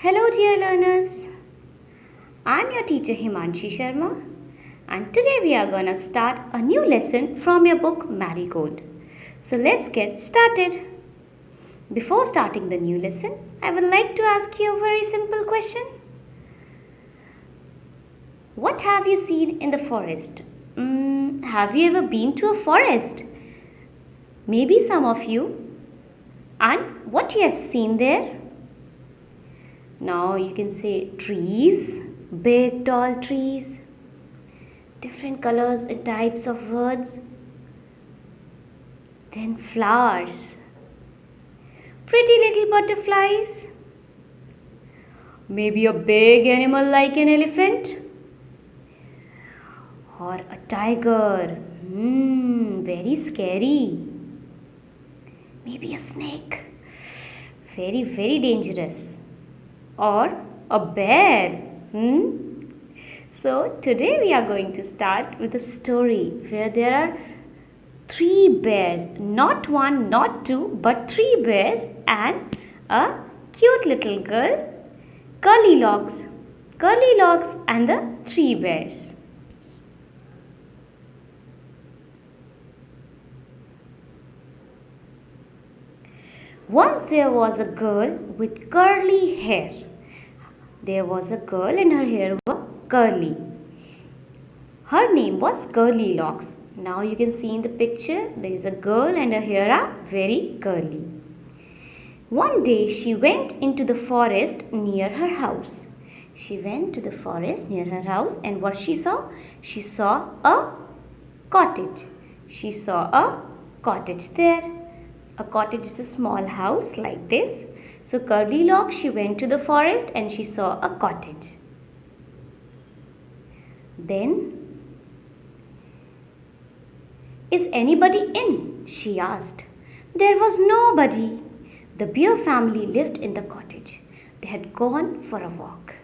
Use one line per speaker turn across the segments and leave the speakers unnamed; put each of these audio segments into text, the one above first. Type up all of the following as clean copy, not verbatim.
Hello dear learners, I'm your teacher Himanshi Sharma and today we are going to start a new lesson from your book Marigold. So let's get started. Before starting the new lesson, I would like to ask you a very simple question. What have you seen in the forest? Have you ever been to a forest? Maybe some of you. And what you have seen there? Now you can say trees, big tall trees, different colors and types of birds, then flowers, pretty little butterflies, maybe a big animal like an elephant or a tiger, very scary, maybe a snake, very dangerous. Or a bear. So today we are going to start with a story where there are 3 bears, not 1, not 2, but 3 bears and a cute little girl, Curlylocks. Curlylocks and the 3 bears. Once there was a girl with curly hair. There was a girl and her hair was curly. Her name was Curlylocks. Now you can see in the picture there is a girl and her hair are very curly. One day she went into the forest near her house. She went to the forest near her house and what she saw? She saw a cottage. She saw a cottage there. A cottage is a small house like this. So Curlylocks, she went to the forest and she saw a cottage. Then, is anybody in? She asked. There was nobody. The bear family lived in the cottage. They had gone for a walk.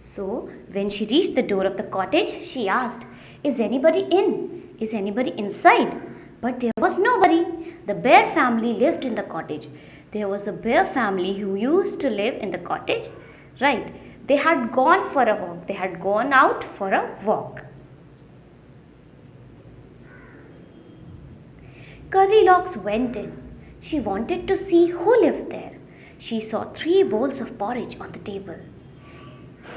So when she reached the door of the cottage, she asked, is anybody in? Is anybody inside? But there was nobody. The bear family lived in the cottage. There was a bear family who used to live in the cottage. Right. They had gone for a walk. They had gone out for a walk. Curlylocks went in. She wanted to see who lived there. She saw 3 bowls of porridge on the table.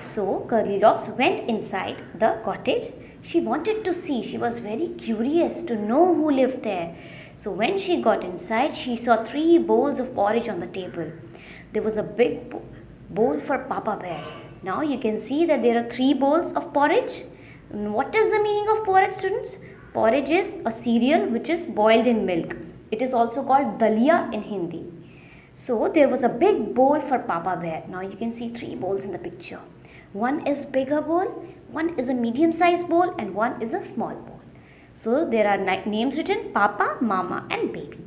So Curlylocks went inside the cottage. She wanted to see. She was very curious to know who lived there. So when she got inside, she saw 3 bowls of porridge on the table. There was a big bowl for Papa Bear. Now you can see that there are 3 bowls of porridge. What is the meaning of porridge, students? Porridge is a cereal which is boiled in milk. It is also called dalia in Hindi. So there was a big bowl for Papa Bear. Now you can see 3 bowls in the picture. One is bigger bowl, one is a medium sized bowl and one is a small bowl. So there are names written Papa, Mama and Baby.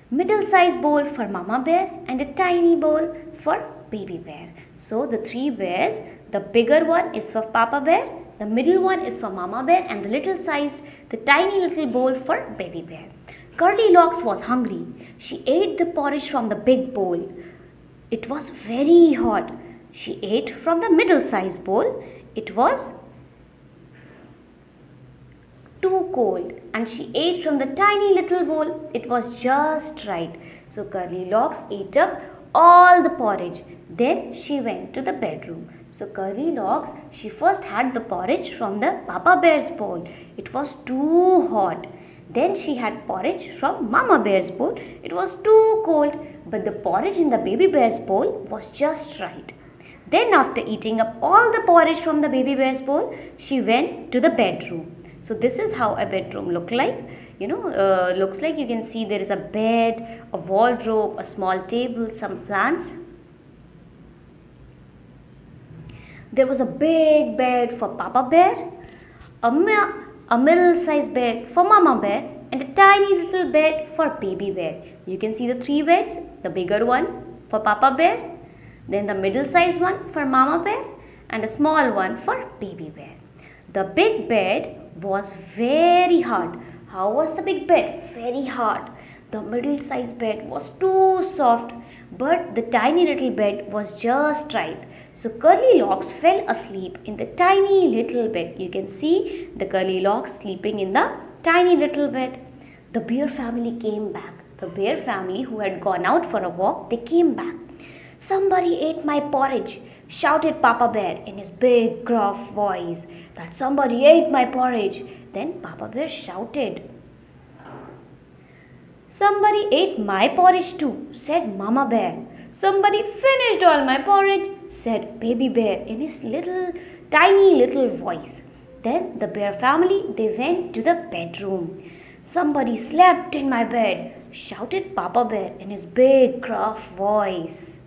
Middle size bowl for Mama Bear and a tiny bowl for Baby Bear. So the 3 bears, the bigger one is for Papa Bear, the middle one is for Mama Bear and the little sized, the tiny little bowl for Baby Bear. Curlylocks was hungry. She ate the porridge from the big bowl. It was very hot. She ate from the middle sized bowl. It was too cold and she ate from the tiny little bowl. It was just right. So Curlylocks ate up all the porridge. Then she went to the bedroom. So Curlylocks, she first had the porridge from the Papa Bear's bowl. It was too hot. Then she had porridge from Mama Bear's bowl. It was too cold. But the porridge in the Baby Bear's bowl was just right. Then after eating up all the porridge from the Baby Bear's bowl, she went to the bedroom. So this is how a bedroom looks like. Looks like you can see there is a bed, a wardrobe, a small table, some plants. There was a big bed for Papa Bear, a middle-sized bed for Mama Bear and a tiny little bed for Baby Bear. You can see the 3 beds, the bigger one for Papa Bear, then the middle-sized one for Mama Bear and a small one for Baby Bear. The big bed was very hard. How was the big bed? Very hard. The middle-sized bed was too soft, but the tiny little bed was just right. So Curlylocks fell asleep in the tiny little bed. You can see the Curlylocks sleeping in the tiny little bed. The bear family came back. The bear family who had gone out for a walk, they came back. Somebody ate my porridge, shouted Papa Bear in his big gruff voice. That somebody ate my porridge. Then Papa Bear shouted, somebody ate my porridge too, said Mama Bear. Somebody finished all my porridge, said Baby Bear in his tiny little voice. Then the bear family, they went to the bedroom. Somebody slept in my bed, shouted Papa Bear in his big gruff voice.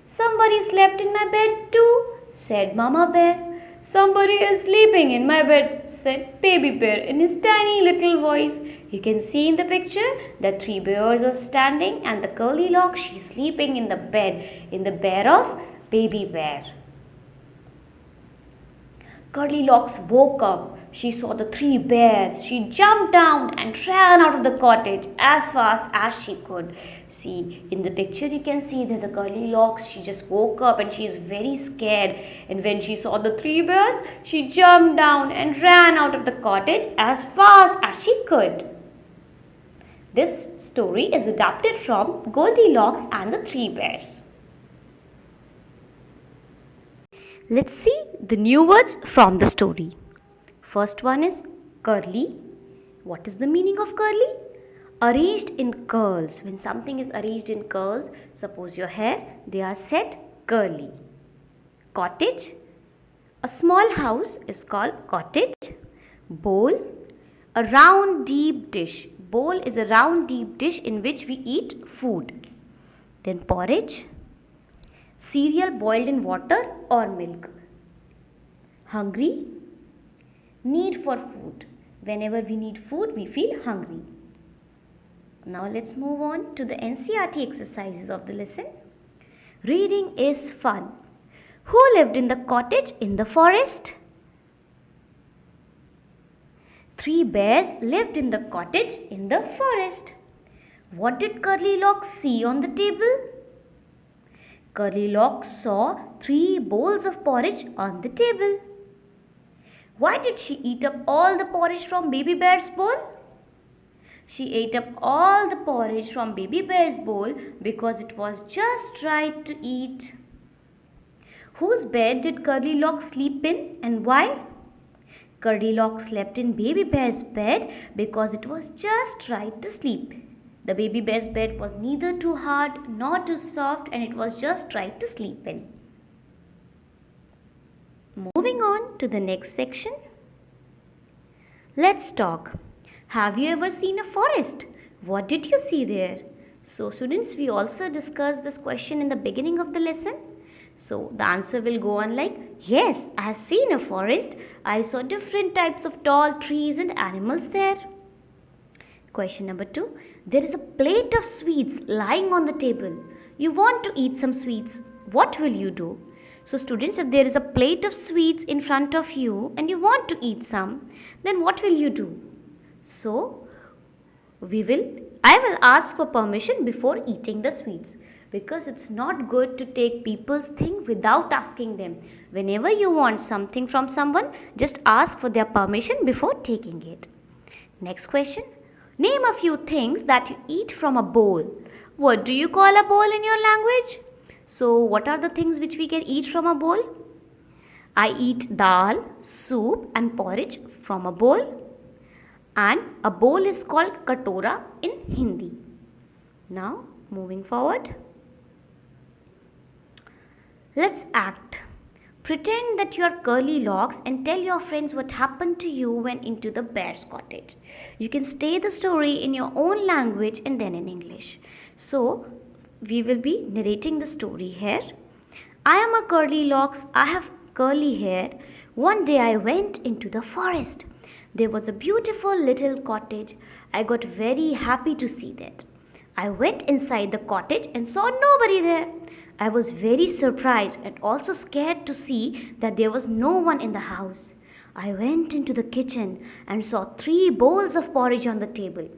Somebody slept in my bed too, said Mama Bear. Somebody is sleeping in my bed, said Baby Bear in his tiny little voice. You can see in the picture that 3 bears are standing and the Curlylock, she's sleeping in the bed of Baby Bear. Curlylocks woke up. She saw the 3 bears. She jumped down and ran out of the cottage as fast as she could. See, in the picture you can see that the Curlylocks, she just woke up and she is very scared. And when she saw the 3 bears, she jumped down and ran out of the cottage as fast as she could. This story is adapted from Goldilocks and the 3 bears. Let's see the new words from the story. First one is curly. What is the meaning of curly? Arranged in curls. When something is arranged in curls, suppose your hair, they are set curly. Cottage. A small house is called cottage. Bowl. A round deep dish. Bowl is a round deep dish in which we eat food. Then porridge. Cereal boiled in water or milk. Hungry. Need for food. Whenever we need food, we feel hungry. Now let's move on to the NCERT exercises of the lesson. Reading is fun. Who lived in the cottage in the forest? 3 bears lived in the cottage in the forest. What did Curlylocks see on the table? Curlylocks saw 3 bowls of porridge on the table. Why did she eat up all the porridge from Baby Bear's bowl? She ate up all the porridge from Baby Bear's bowl because it was just right to eat. Whose bed did Curlylocks sleep in and why? Curlylocks slept in Baby Bear's bed because it was just right to sleep. The Baby Bear's bed was neither too hard nor too soft and it was just right to sleep in. Moving on to the next section. Let's talk. Have you ever seen a forest? What did you see there? So students, we also discussed this question in the beginning of the lesson. So the answer will go on like, yes, I have seen a forest. I saw different types of tall trees and animals there. Question number 2. There is a plate of sweets lying on the table. You want to eat some sweets. What will you do? So students, if there is a plate of sweets in front of you and you want to eat some, then what will you do? So I will ask for permission before eating the sweets, because it's not good to take people's thing without asking them. Whenever you want something from someone, just ask for their permission before taking it. Next question. Name a few things that you eat from a bowl. What do you call a bowl in your language? So what are the things which we can eat from a bowl? I eat dal, soup and porridge from a bowl. And a bowl is called katora in Hindi. Now moving forward. Let's act. Pretend that you are Curlylocks and tell your friends what happened to you when into the bear's cottage. You can say the story in your own language and then in English. So we will be narrating the story here. I am a Curlylocks. I have curly hair. One day I went into the forest. There was a beautiful little cottage. I got very happy to see that. I went inside the cottage and saw nobody there. I was very surprised and also scared to see that there was no one in the house. I went into the kitchen and saw 3 bowls of porridge on the table.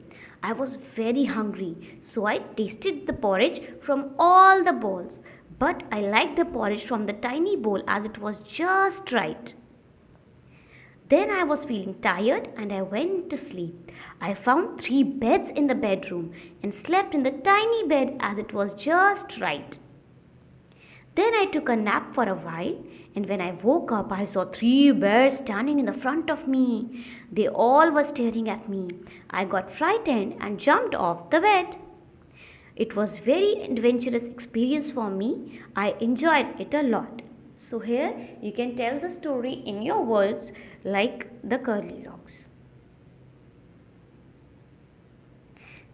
I was very hungry, so I tasted the porridge from all the bowls. But I liked the porridge from the tiny bowl as it was just right. Then I was feeling tired and I went to sleep. I found 3 beds in the bedroom and slept in the tiny bed as it was just right. Then I took a nap for a while, and when I woke up, I saw 3 bears standing in the front of me. They all were staring at me. I got frightened and jumped off the bed. It was very adventurous experience for me. I enjoyed it a lot. So here you can tell the story in your words like the Curlylocks.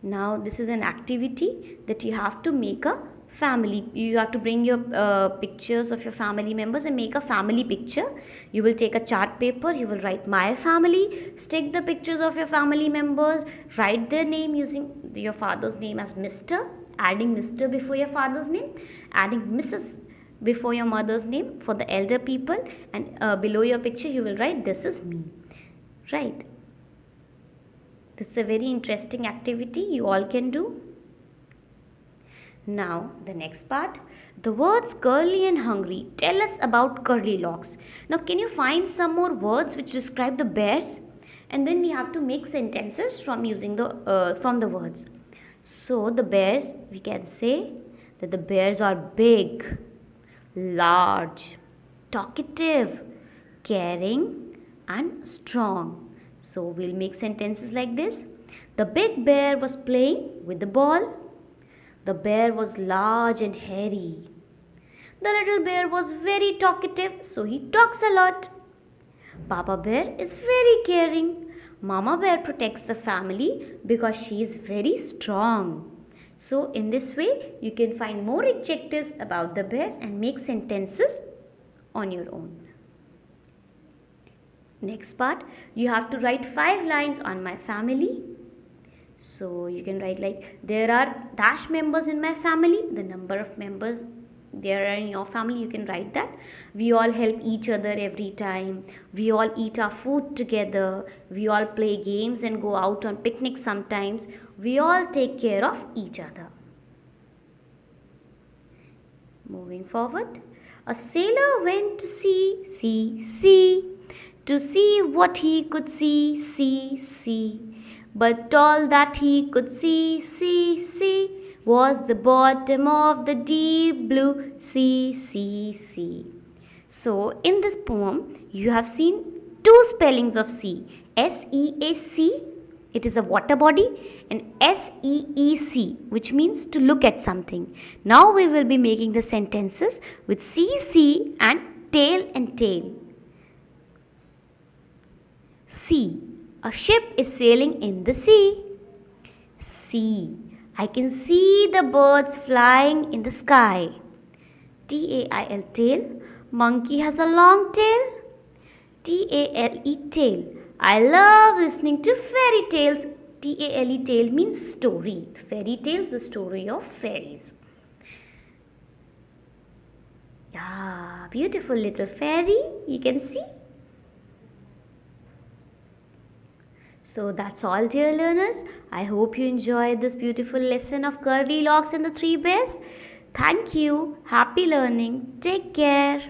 Now this is an activity that you have to make a family. You have to bring your pictures of your family members and make a family picture. You will take a chart paper, you will write my family, stick the pictures of your family members, write their name using your father's name as Mr., adding Mr. before your father's name, adding Mrs. before your mother's name for the elder people, and below your picture you will write this is me. Right. This is a very interesting activity you all can do. Now, the next part. The words curly and hungry tell us about Curlylocks. Now, can you find some more words which describe the bears? And then we have to make sentences from using the words. So, the bears, we can say that the bears are big, large, talkative, caring, and strong. So, we'll make sentences like this. The big bear was playing with the ball. The bear was large and hairy. The little bear was very talkative, so he talks a lot. Papa bear is very caring. Mama bear protects the family because she is very strong. So in this way, you can find more adjectives about the bears and make sentences on your own. Next part, you have to write 5 lines on my family. So you can write like, there are dash members in my family, the number of members there are in your family, you can write that. We all help each other every time. We all eat our food together. We all play games and go out on picnics sometimes. We all take care of each other. Moving forward. A sailor went to sea, to see what he could see. But all that he could see was the bottom of the deep blue sea. So, in this poem, you have seen 2 spellings of sea. S-E-A-C, it is a water body, and S-E-E-C, which means to look at something. Now, we will be making the sentences with sea and tail. Sea. A ship is sailing in the sea. Sea. I can see the birds flying in the sky. T-A-I-L, tail. Monkey has a long tail. T-A-L-E, tail. I love listening to fairy tales. T-A-L-E, tail means story. Fairy tales, the story of fairies. Yeah, beautiful little fairy. You can see. So that's all, dear learners. I hope you enjoyed this beautiful lesson of Curlylocks and the 3 bears. Thank you. Happy learning. Take care.